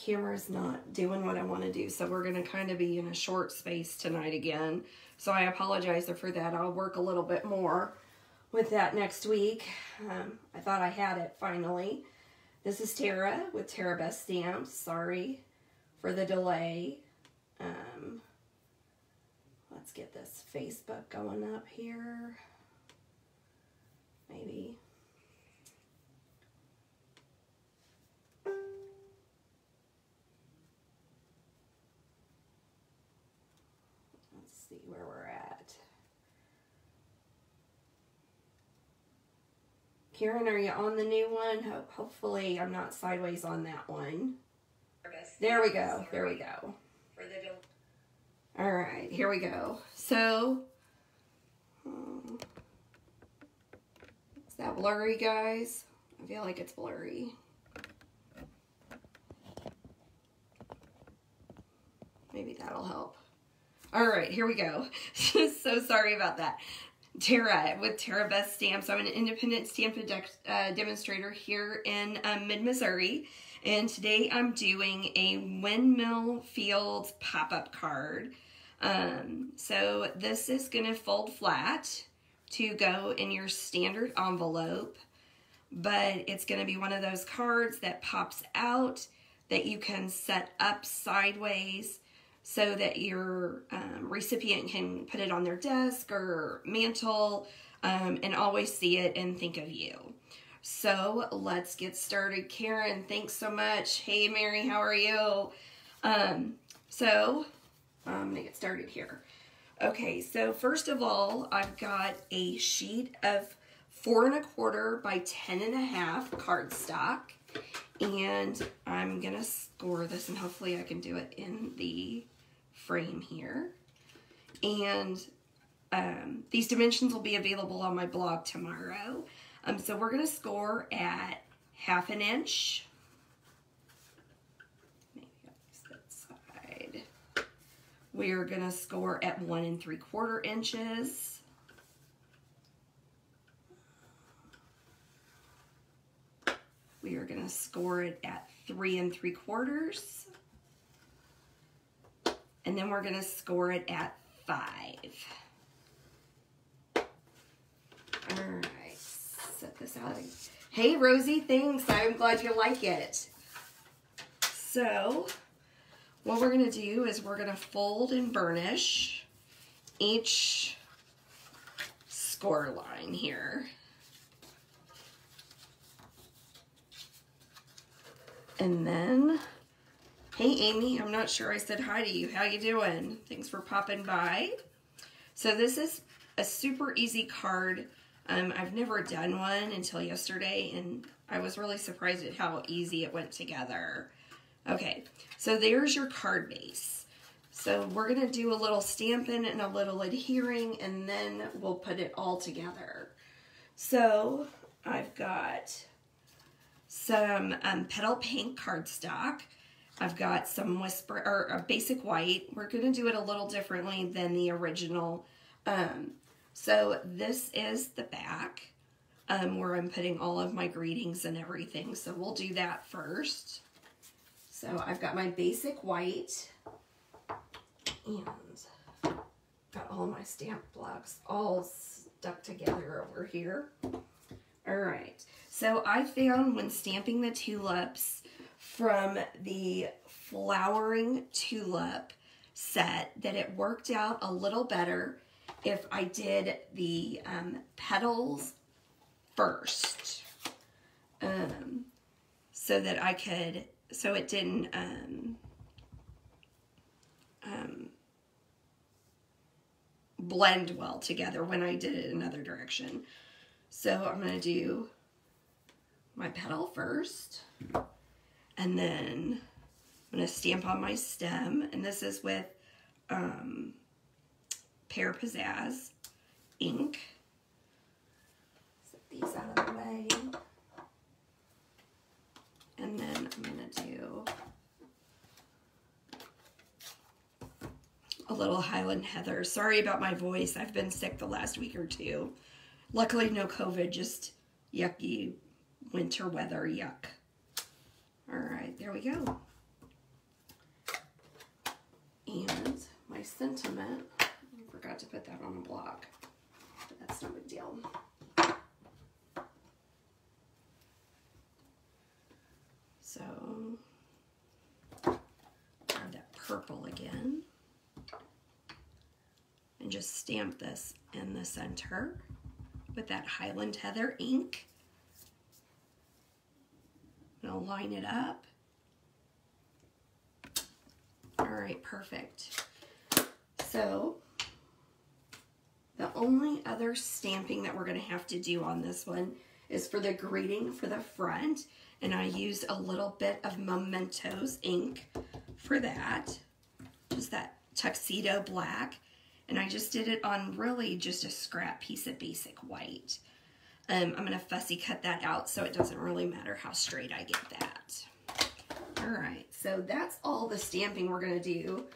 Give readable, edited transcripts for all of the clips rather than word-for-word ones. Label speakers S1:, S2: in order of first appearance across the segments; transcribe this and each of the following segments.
S1: camera's not doing what I want to do, so we're going to kind of be in a short space tonight again. So I apologize for that. I'll work a little bit more with that next week. I thought I had it finally. This is Tara with Tara Best Stamps. Sorry for the delay. Let's get this Facebook going up here. Maybe. Let's see where we're at. Karen, are you on the new one? Hopefully I'm not sideways on that one. There we go. There we go. All right, here we go. So, is that blurry, guys? I feel like it's blurry. Maybe that'll help. All right, here we go. So sorry about that. Tara with Tara Best Stamps. I'm an independent stamp demonstrator here in mid-Missouri. And today I'm doing a Windmill Fields pop-up card. So this is going to fold flat to go in your standard envelope. But it's going to be one of those cards that pops out that you can set up sideways so that your recipient can put it on their desk or mantle and always see it and think of you. So let's get started. Karen, thanks so much. Hey, Mary, how are you? So I'm going to get started here. Okay, so first of all, I've got a sheet of 4 1/4 by 10 1/2 cardstock. And I'm going to score this, and hopefully I can do it in the frame here. And these dimensions will be available on my blog tomorrow. So we're going to score at 1/2 inch. Maybe I'll use that side. We are going to score at 1 3/4 inches. We are going to score it at 3 3/4. And then we're going to score it at 5. All right. Set this out. Hey, Rosie, thanks. I'm glad you like it. So, what we're going to do is we're going to fold and burnish each score line here. And then, hey, Amy, I'm not sure I said hi to you. How you doing? Thanks for popping by. So this is a super easy card. I've never done one until yesterday, and I was really surprised at how easy it went together. Okay, so there's your card base. So we're going to do a little Stampin' and a little adhering, and then we'll put it all together. So I've got some petal pink cardstock. I've got some whisper or a basic white. We're going to do it a little differently than the original. So this is the back where I'm putting all of my greetings and everything. So we'll do that first. So I've got my basic white and got all my stamp blocks all stuck together over here. All right. So I found when stamping the tulips from the flowering tulip set that it worked out a little better if I did the petals first, so that I could, so it didn't blend well together when I did it another direction. So I'm going to do my petal first, and then I'm going to stamp on my stem, and this is with Pear Pizzazz ink. Set these out of the way. And then I'm going to do a little Highland Heather. Sorry about my voice. I've been sick the last week or two. Luckily no COVID, just yucky winter weather, yuck. All right, there we go. my sentiment. I forgot to put that on a block, but that's no big deal. So, grab that purple again and just stamp this in the center with that Highland Heather ink. And I'll line it up. All right, perfect. So, the only other stamping that we're going to have to do on this one is for the greeting for the front. And I used a little bit of Mementos ink for that. Just that tuxedo black. And I just did it on really just a scrap piece of basic white. I'm going to fussy cut that out so it doesn't really matter how straight I get that. Alright, so that's all the stamping we're going to do.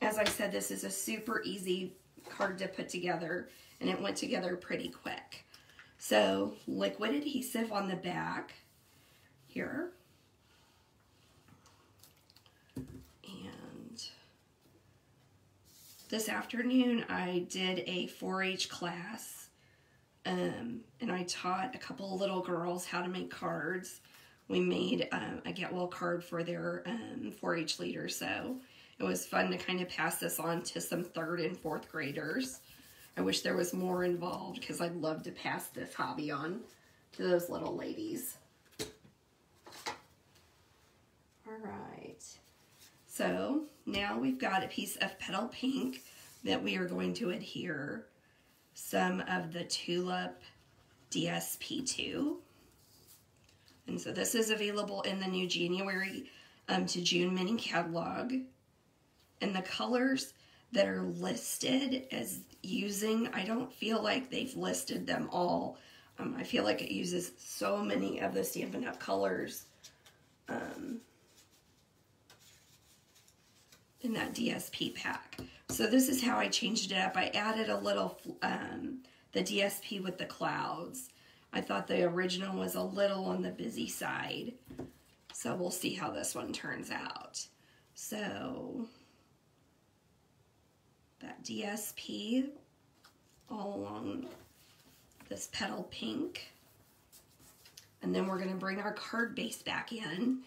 S1: As I said, this is a super easy card to put together, and it went together pretty quick. So, liquid adhesive on the back here. And this afternoon I did a 4-H class, and I taught a couple of little girls how to make cards. We made a Get Well card for their 4-H leaders, so it was fun to kind of pass this on to some 3rd and 4th graders. I wish there was more involved because I'd love to pass this hobby on to those little ladies. Alright, so now we've got a piece of petal pink that we are going to adhere some of the Tulip DSP2. And so this is available in the new January to June mini catalog. And the colors that are listed as using, I don't feel like they've listed them all. I feel like it uses so many of the Stampin' Up! Colors in that DSP pack. So this is how I changed it up. I added a little, the DSP with the clouds. I thought the original was a little on the busy side. So we'll see how this one turns out. So that DSP all along this petal pink. And then we're going to bring our card base back in.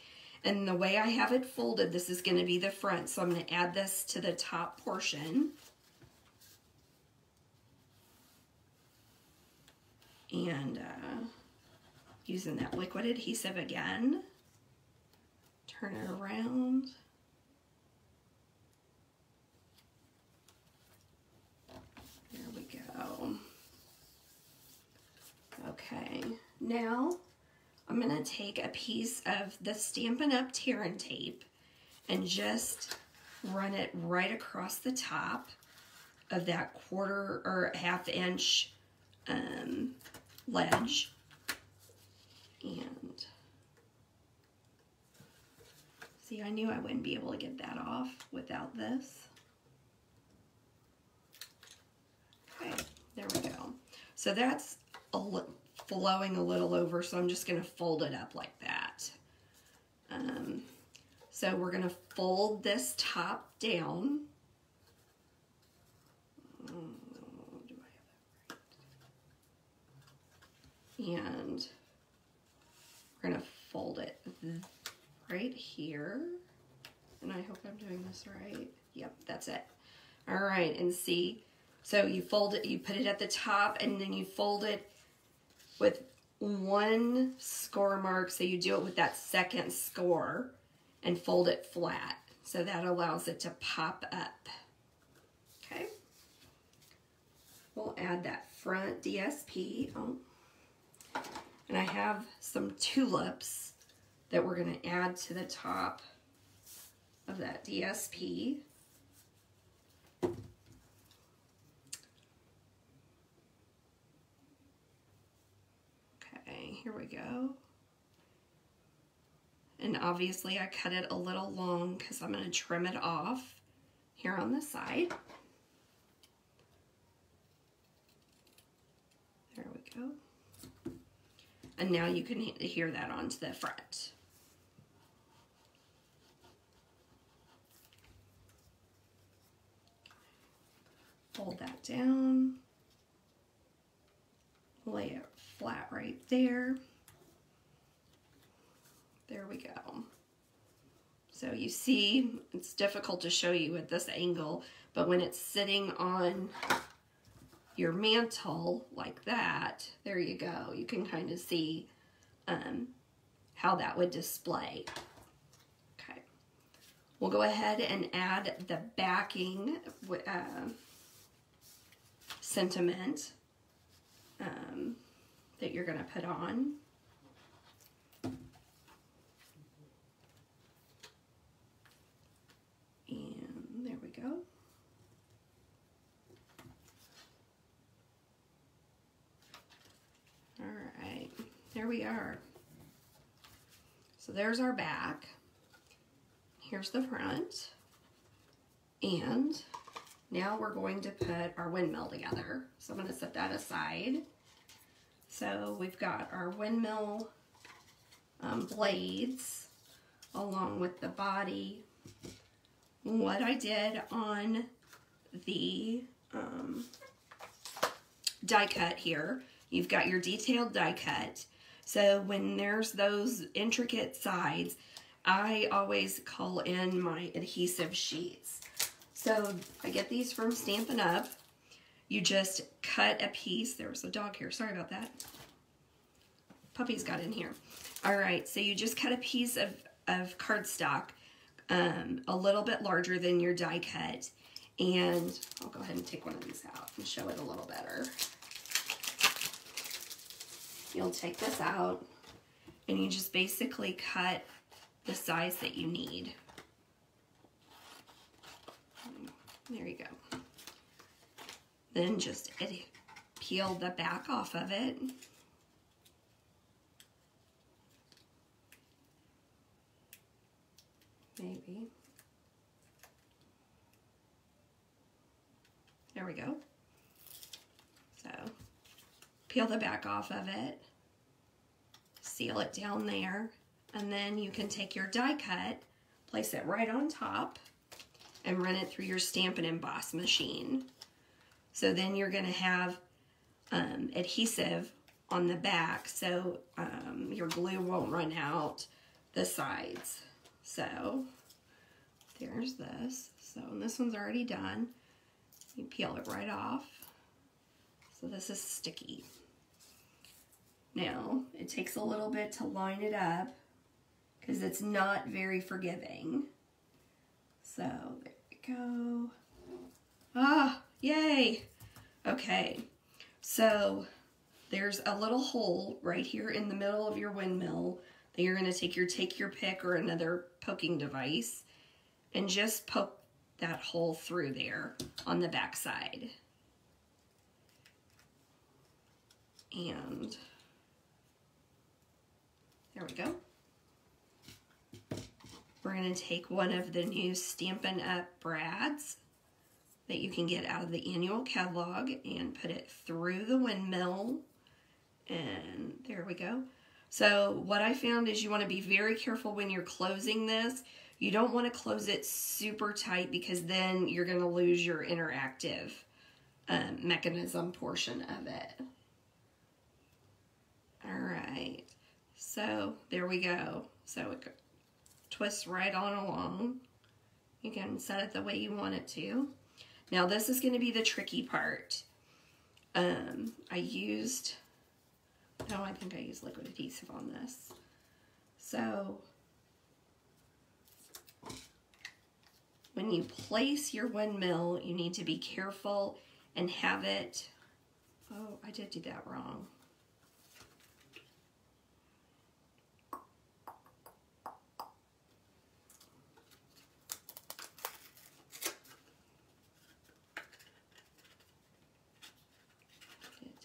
S1: And the way I have it folded, this is going to be the front. So I'm going to add this to the top portion. And using that liquid adhesive again, turn it around. There we go. Okay, now I'm going to take a piece of the Stampin' Up! Tear and tape and just run it right across the top of that 1/4 or 1/2 inch ledge. And see, I knew I wouldn't be able to get that off without this. Okay, there we go. So that's flowing a little over, so I'm just going to fold it up like that. So we're going to fold this top down. And we're going to fold it right here. And I hope I'm doing this right. Yep, that's it. All right, and see, so you fold it, you put it at the top, and then you fold it with 1 score mark. So you do it with that 2nd score and fold it flat. So that allows it to pop up. Okay. We'll add that front DSP. Oh. And I have some tulips that we're going to add to the top of that DSP. Okay, here we go. And obviously I cut it a little long because I'm going to trim it off here on the side. There we go. And now you can adhere that onto the front. Hold that down. Lay it flat right there. There we go. So you see, it's difficult to show you at this angle, but when it's sitting on your mantle like that, there you go. You can kind of see how that would display. Okay. We'll go ahead and add the backing sentiment that you're going to put on. And there we go. All right, there we are. So there's our back. Here's the front. And now we're going to put our windmill together. So I'm going to set that aside. So we've got our windmill blades along with the body. What I did on the die cut here, you've got your detailed die cut. So when there's those intricate sides, I always call in my adhesive sheets. So I get these from Stampin' Up. You just cut a piece. There was a dog here. Sorry about that. Puppy's got in here. All right, so you just cut a piece of cardstock, a little bit larger than your die cut. And I'll go ahead and take one of these out and show it a little better. You'll take this out and you just basically cut the size that you need. There you go. Then just peel the back off of it. Maybe. There we go. So, peel the back off of it, seal it down there, and then you can take your die cut, place it right on top, and run it through your Stampin' Emboss machine. So then you're going to have adhesive on the back, so your glue won't run out the sides. So there's this. So and this one's already done. You peel it right off. So this is sticky. Now, it takes a little bit to line it up because it's not very forgiving. So there we go. Ah, yay! Okay, so there's a little hole right here in the middle of your windmill that you're going to take your pick or another poking device and just poke that hole through there on the back side. And there we go. We're going to take one of the new Stampin' Up! Brads that you can get out of the annual catalog and put it through the windmill. And there we go. So what I found is you want to be very careful when you're closing this. You don't want to close it super tight because then you're going to lose your interactive mechanism portion of it. All right, so there we go. So it twists right on along. You can set it the way you want it to. Now this is going to be the tricky part. I think I used liquid adhesive on this. So when you place your windmill, you need to be careful and have it, oh, I did do that wrong.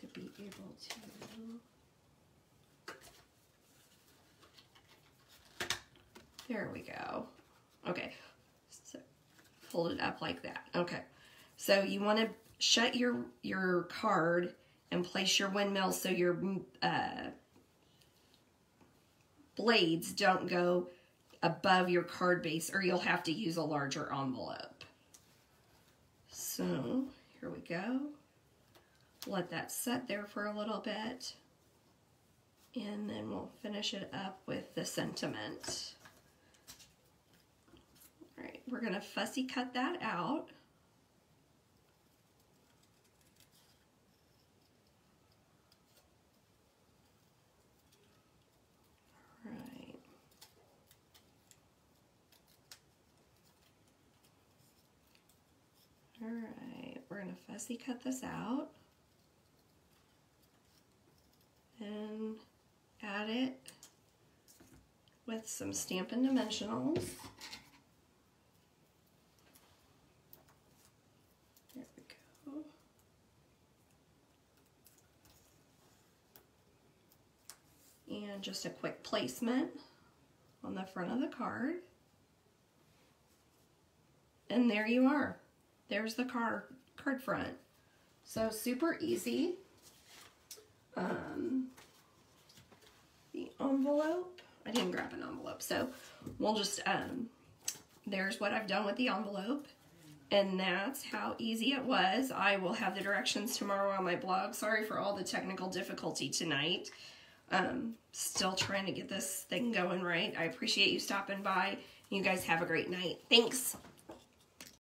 S1: To be able to, there we go. Okay, so fold it up like that. Okay, so you want to shut your card and place your windmill so your blades don't go above your card base or you'll have to use a larger envelope. So here we go. Let that set there for a little bit. And then we'll finish it up with the sentiment. All right, we're gonna fussy cut that out. All right, we're gonna fussy cut this out and add it with some Stampin' Dimensionals. There we go. And just a quick placement on the front of the card. And there you are. There's the card front. So super easy. The envelope, I didn't grab an envelope, so we'll just, there's what I've done with the envelope, and that's how easy it was. I will have the directions tomorrow on my blog. Sorry for all the technical difficulty tonight. Still trying to get this thing going right. I appreciate you stopping by. You guys have a great night. Thanks.